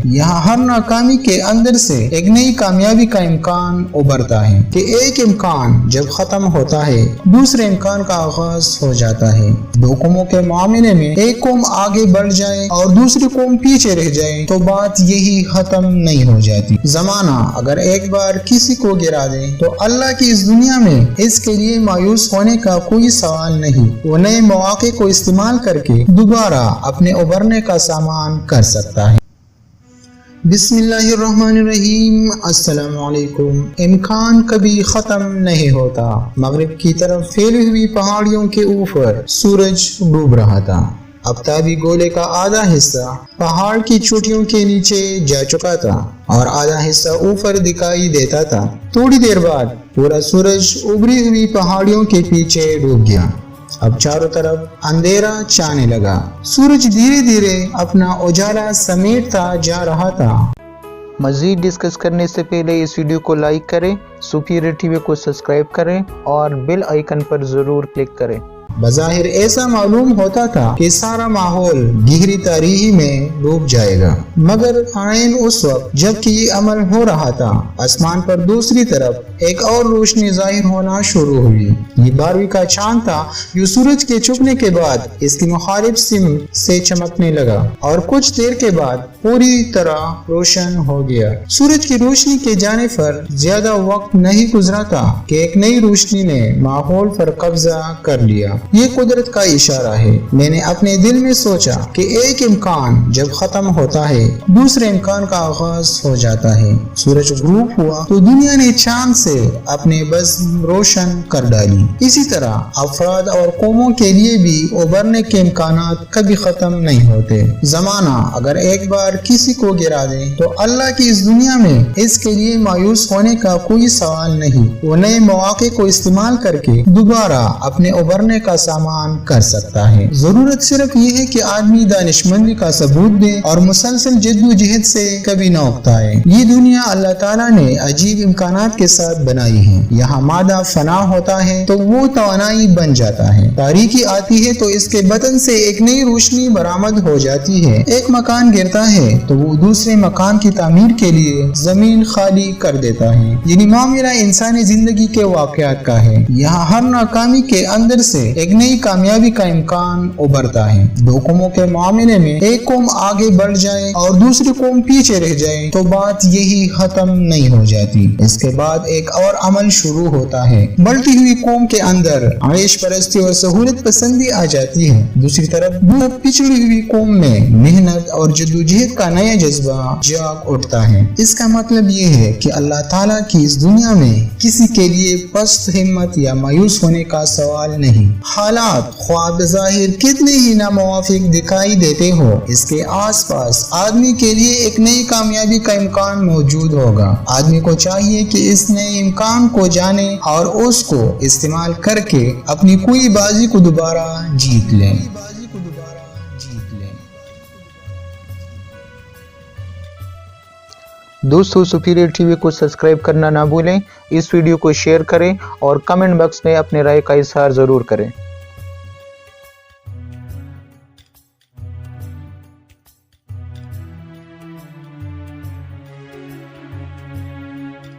यहाँ हर नाकामी के अंदर से एक नई कामयाबी का इम्कान उभरता है कि एक इम्कान जब खत्म होता है दूसरे इम्कान का आगाज हो जाता है। दो कौमों के मामले में एक कौम आगे बढ़ जाए और दूसरी कौम पीछे रह जाए तो बात यही खत्म नहीं हो जाती। जमाना अगर एक बार किसी को गिरा दे तो अल्लाह की इस दुनिया में इसके लिए मायूस होने का कोई सवाल नहीं। वो नए मौके को इस्तेमाल करके दोबारा अपने उभरने का सामान कर सकता है। बिस्मिल्लाहिर्रहमानिर्रहीम। अस्सलामु अलैकुम। इम्कान कभी खत्म नहीं होता। मगरिब की तरफ फैली हुई पहाड़ियों के ऊपर सूरज डूब रहा था। आफताबी गोले का आधा हिस्सा पहाड़ की चोटियों के नीचे जा चुका था और आधा हिस्सा ऊपर दिखाई देता था। थोड़ी देर बाद पूरा सूरज उभरी हुई पहाड़ियों के पीछे डूब गया। अब चारों तरफ अंधेरा छाने लगा। सूरज धीरे धीरे अपना उजाला समेटता जा रहा था। मज़ीद डिस्कस करने से पहले इस वीडियो को लाइक करें, सुपीरियर टीवी को सब्सक्राइब करें और बेल आइकन पर ज़रूर क्लिक करें। बज़ाहिर ऐसा मालूम होता था कि सारा माहौल गहरी तारीकी में डूब जाएगा, मगर आइन उस वक्त जबकि ये अमल हो रहा था आसमान पर दूसरी तरफ एक और रोशनी जाहिर होना शुरू हुई। ये 12वीं का चांद था जो सूरज के छुपने के बाद इसकी मुखालिफ सिमत से चमकने लगा और कुछ देर के बाद पूरी तरह रोशन हो गया। सूरज की रोशनी के जाने पर ज्यादा वक्त नहीं गुजरा था कि एक नई रोशनी ने माहौल पर कब्जा कर लिया। ये कुदरत का इशारा है। मैंने अपने दिल में सोचा कि एक इम्कान जब खत्म होता है दूसरे इम्कान का आगाज हो जाता है। सूरज ग्रूप हुआ तो दुनिया ने चांद से अपने बस रोशन कर डाली। इसी तरह अफराद और कौमों के लिए भी उभरने के इम्कानात कभी खत्म नहीं होते। जमाना अगर एक बार किसी को गिरा दे तो अल्लाह की इस दुनिया में इसके लिए मायूस होने का कोई सवाल नहीं। वो नए मौके को इस्तेमाल करके दोबारा अपने उभरने का सामान कर सकता है। जरूरत सिर्फ ये है कि आदमी दानिशमंदी का सबूत दे और मुसलसल जद्दोजहद से कभी न उकताए। ये दुनिया अल्लाह ताला ने अजीब इम्कानात के साथ बनाई है। यहाँ मादा फना होता है तो वो तवानाई बन जाता है। तारीकी आती है तो इसके बदन से एक नई रोशनी बरामद हो जाती है। एक मकान गिरता है तो वो दूसरे मकान की तामीर के लिए जमीन खाली कर देता है। यानी मामला इंसानी जिंदगी के वाकयात का है। यहाँ हर नाकामी के अंदर से एक नई कामयाबी का इम्कान उभरता है। दो कौमों के मामले में एक कौम आगे बढ़ जाए और दूसरी कौम पीछे रह जाए तो बात यही खत्म नहीं हो जाती। इसके बाद एक और अमल शुरू होता है। बढ़ती हुई कौम के अंदर आयश परस्ती और सहूलत पसंदी आ जाती है। दूसरी तरफ पिछड़ी हुई कौम में मेहनत और जद्दोजहद का नया जज्बा जाग उठता है। इसका मतलब ये है कि अल्लाह ताला की इस दुनिया में किसी के लिए पस्त हिम्मत या मायूस होने का सवाल नहीं। हालात ख्वाब ज़ाहिर कितने ही नामुवाफिक दिखाई देते हो, इसके आसपास आदमी के लिए एक नई कामयाबी का इम्कान मौजूद होगा। आदमी को चाहिए कि इस नए इम्कान को जाने और उसको इस्तेमाल करके अपनी कोई बाजी को दोबारा जीत ले। दोस्तों, सुपीरियर टीवी को सब्सक्राइब करना ना भूलें। इस वीडियो को शेयर करें और कमेंट बॉक्स में अपने राय का इजहार ज़रूर करें।